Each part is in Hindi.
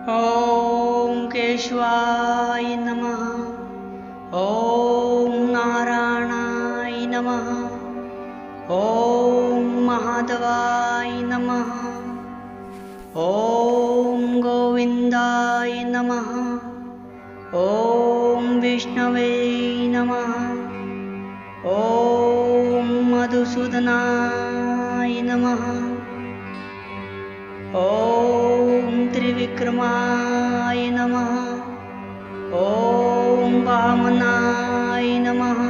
ॐ केशवाय नमः। ॐ नारायणाय नमः। ॐ महादेवाय नमः। ॐ गोविन्दाय नमः। ॐ विष्णवे नमः। ॐ मधुसूदनाय नमः। ॐ त्रिविक्रमाय नमः। ॐ वामनाय नमः।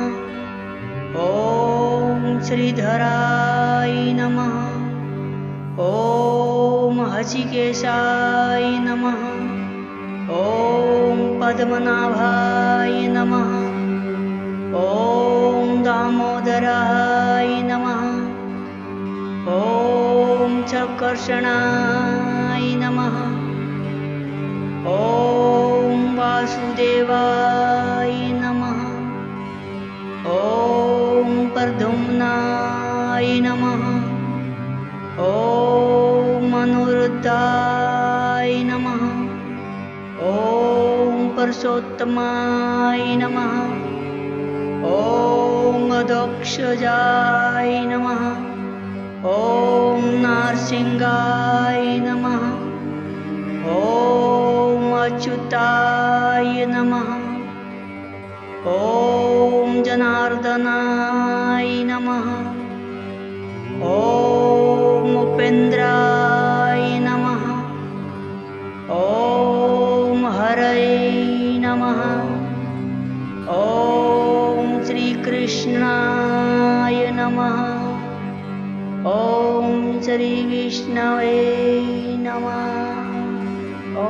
ॐ श्रीधराय नमः। ॐ हचिकेशाय नमः। ॐ पद्मनाभाय नमः। ॐ दामोदराय नमः। ॐ चक्रर्षणाय नमः। ॐ वासुदेवाय नमः। ॐ प्रद्युम्नाय नमः। ॐ अनिरुद्धाय नमः। ॐ पुरुषोत्तमाय नमः। ॐ अधोक्षजाय नमः। ॐ नारसिंहाय नमः। ॐ अच्युताय नमः। ॐ जनार्दनाय नमः। ॐ उपेन्द्राय नमः। ॐ हरये नमः। ॐ श्रीकृष्णाय नमः। ॐ श्रीविष्णवे नमः। ॐ